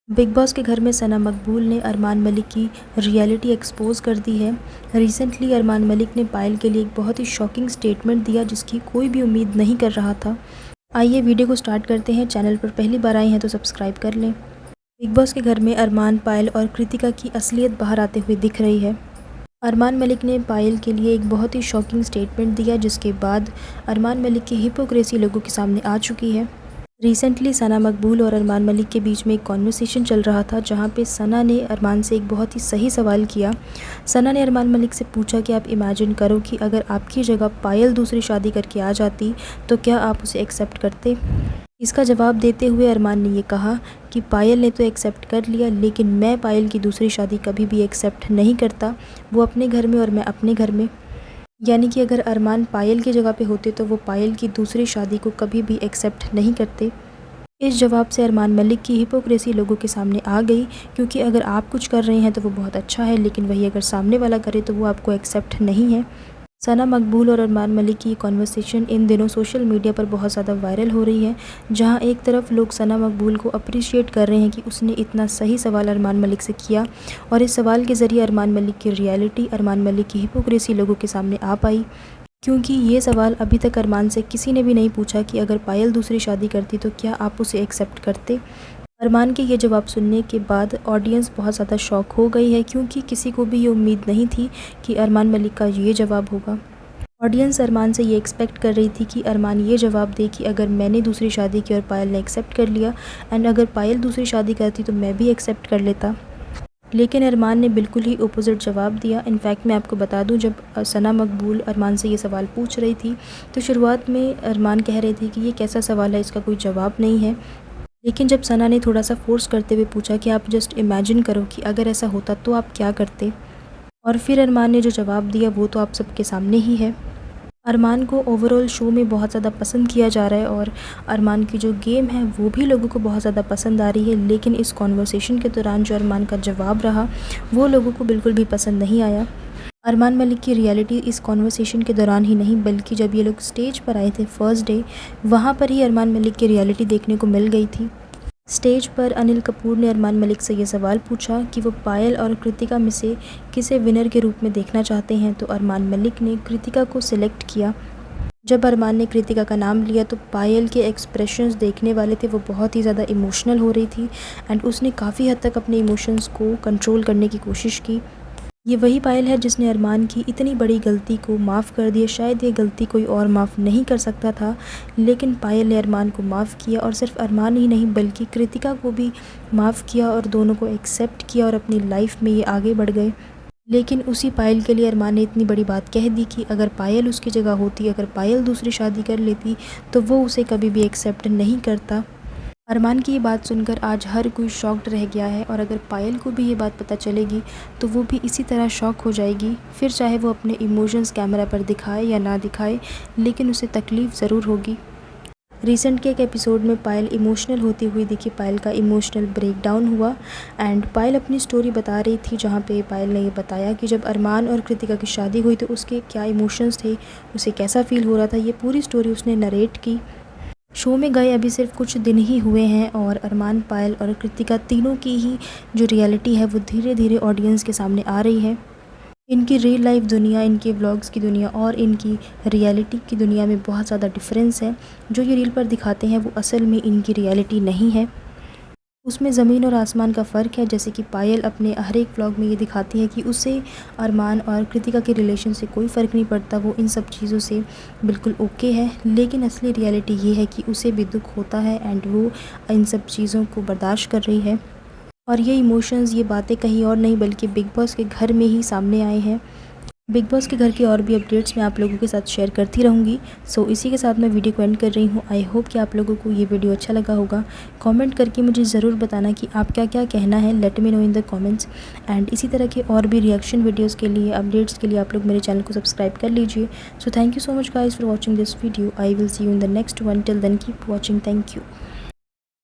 Big boss के घर में सना मकबूल ने अरमान मलिक की रियलिटी एक्सपोज कर दी है। रिसेंटली अरमान मलिक ने पायल के लिए एक बहुत ही शॉकिंग स्टेटमेंट दिया जिसकी कोई भी उम्मीद नहीं कर रहा था। आइए वीडियो को स्टार्ट करते हैं। चैनल पर पहली बार आए हैं तो सब्सक्राइब कर लें। बिग बॉस के घर में अरमान, पायल और कृतिका की असलियत बाहर आते हुए दिख रही है। अरमान मलिक ने पायल के लिए एक बहुत ही शॉकिंग स्टेटमेंट दिया जिसके बाद अरमान मलिक की हिपोक्रेसी लोगों के सामने आ चुकी है। रिसेंटली सना मकबूल और अरमान मलिक के बीच में एक कॉन्वर्सेशन चल रहा था जहां पे सना ने अरमान से एक बहुत ही सही सवाल किया। सना ने अरमान मलिक से पूछा कि आप इमेजिन करो कि अगर आपकी जगह पायल दूसरी शादी करके आ जाती तो क्या आप उसे एक्सेप्ट करते। इसका जवाब देते हुए अरमान ने ये कहा कि पायल ने तो एक्सेप्ट कर लिया लेकिन मैं पायल की दूसरी शादी कभी भी एक्सेप्ट नहीं करता, वो अपने घर में और मैं अपने घर में। यानी कि अगर अरमान पायल की जगह पे होते तो वो पायल की दूसरी शादी को कभी भी एक्सेप्ट नहीं करते। इस जवाब से अरमान मलिक की हिपोक्रेसी लोगों के सामने आ गई, क्योंकि अगर आप कुछ कर रहे हैं तो वो बहुत अच्छा है लेकिन वही अगर सामने वाला करे तो वो आपको एक्सेप्ट नहीं है। सना मकबूल और अरमान मलिक की कॉन्वर्सेशन इन दिनों सोशल मीडिया पर बहुत ज़्यादा वायरल हो रही है, जहां एक तरफ लोग सना मकबूल को अप्रिशिएट कर रहे हैं कि उसने इतना सही सवाल अरमान मलिक से किया और इस सवाल के ज़रिए अरमान मलिक की रियलिटी, अरमान मलिक की हिपोक्रेसी लोगों के सामने आ पाई। क्योंकि ये सवाल अभी तक अरमान से किसी ने भी नहीं पूछा कि अगर पायल दूसरी शादी करती तो क्या आप उसे एक्सेप्ट करते। अरमान के ये जवाब सुनने के बाद ऑडियंस बहुत ज़्यादा शॉक हो गई है, क्योंकि किसी को भी ये उम्मीद नहीं थी कि अरमान मलिक का ये जवाब होगा। ऑडियंस अरमान से ये एक्सपेक्ट कर रही थी कि अरमान ये जवाब दे कि अगर मैंने दूसरी शादी की और पायल ने एक्सेप्ट कर लिया एंड अगर पायल दूसरी शादी करती तो मैं भी एक्सेप्ट कर लेता। लेकिन अरमान ने बिल्कुल ही अपोजिट जवाब दिया। इनफैक्ट मैं आपको बता दूं, जब सना मकबूल अरमान से ये सवाल पूछ रही थी तो शुरुआत में अरमान कह रहे थे कि ये कैसा सवाल है, इसका कोई जवाब नहीं है। लेकिन जब सना ने थोड़ा सा फोर्स करते हुए पूछा कि आप जस्ट इमेजिन करो कि अगर ऐसा होता तो आप क्या करते, और फिर अरमान ने जो जवाब दिया वो तो आप सबके सामने ही है। अरमान को ओवरऑल शो में बहुत ज़्यादा पसंद किया जा रहा है और अरमान की जो गेम है वो भी लोगों को बहुत ज़्यादा पसंद आ रही है, लेकिन इस कॉन्वर्सेशन के दौरान जो अरमान का जवाब रहा वो लोगों को बिल्कुल भी पसंद नहीं आया। अरमान मलिक की रियलिटी इस कॉन्वर्सेशन के दौरान ही नहीं बल्कि जब ये लोग स्टेज पर आए थे फर्स्ट डे, वहाँ पर ही अरमान मलिक की रियलिटी देखने को मिल गई थी। स्टेज पर अनिल कपूर ने अरमान मलिक से ये सवाल पूछा कि वो पायल और कृतिका में से किसे विनर के रूप में देखना चाहते हैं, तो अरमान मलिक ने कृतिका को सिलेक्ट किया। जब अरमान ने कृतिका का नाम लिया तो पायल के एक्सप्रेशंस देखने वाले थे वो बहुत ही ज़्यादा इमोशनल हो रही थी एंड उसने काफ़ी हद तक अपने इमोशंस को कंट्रोल करने की कोशिश की। ये वही पायल है जिसने अरमान की इतनी बड़ी गलती को माफ़ कर दिया। शायद ये गलती कोई और माफ़ नहीं कर सकता था, लेकिन पायल ने अरमान को माफ़ किया और सिर्फ अरमान ही नहीं बल्कि कृतिका को भी माफ़ किया और दोनों को एक्सेप्ट किया और अपनी लाइफ में ये आगे बढ़ गए। लेकिन उसी पायल के लिए अरमान ने इतनी बड़ी बात कह दी कि अगर पायल उसकी जगह होती, अगर पायल दूसरी शादी कर लेती तो वो उसे कभी भी एक्सेप्ट नहीं करता। अरमान की ये बात सुनकर आज हर कोई शॉक्ड रह गया है और अगर पायल को भी ये बात पता चलेगी तो वो भी इसी तरह शॉक हो जाएगी। फिर चाहे वो अपने इमोशंस कैमरा पर दिखाए या ना दिखाए, लेकिन उसे तकलीफ़ ज़रूर होगी। रिसेंट के एक एपिसोड में पायल इमोशनल होती हुई दिखी। पायल का इमोशनल ब्रेकडाउन हुआ एंड पायल अपनी स्टोरी बता रही थी, जहाँ पे पायल ने ये बताया कि जब अरमान और कृतिका की शादी हुई तो उसके क्या इमोशंस थे, उसे कैसा फ़ील हो रहा था। ये पूरी स्टोरी उसने नरेट की। शो में गए अभी सिर्फ कुछ दिन ही हुए हैं और अरमान, पायल और कृतिका तीनों की ही जो रियलिटी है वो धीरे धीरे ऑडियंस के सामने आ रही है। इनकी रियल लाइफ दुनिया, इनके व्लॉग्स की दुनिया और इनकी रियलिटी की दुनिया में बहुत ज़्यादा डिफरेंस है। जो ये रील पर दिखाते हैं वो असल में इनकी रियलिटी नहीं है, उसमें ज़मीन और आसमान का फ़र्क है। जैसे कि पायल अपने हर एक व्लॉग में ये दिखाती है कि उसे अरमान और कृतिका के रिलेशन से कोई फ़र्क नहीं पड़ता, वो इन सब चीज़ों से बिल्कुल ओके है। लेकिन असली रियलिटी ये है कि उसे भी दुख होता है एंड वो इन सब चीज़ों को बर्दाश्त कर रही है। और ये इमोशंस, ये बातें कहीं और नहीं बल्कि बिग बॉस के घर में ही सामने आए हैं। बिग बॉस के घर के और भी अपडेट्स मैं आप लोगों के साथ शेयर करती रहूँगी। सो इसी के साथ मैं वीडियो को एंड कर रही हूँ। आई होप कि आप लोगों को ये वीडियो अच्छा लगा होगा। कमेंट करके मुझे ज़रूर बताना कि आप क्या क्या कहना है। Let me know in the comments. And इसी तरह के और भी रिएक्शन वीडियोज़ के लिए, अपडेट्स के लिए आप लोग मेरे चैनल को सब्सक्राइब कर लीजिए। So thank you so much guys for watching this video. I will see you in the next one. Till then keep watching. Thank you.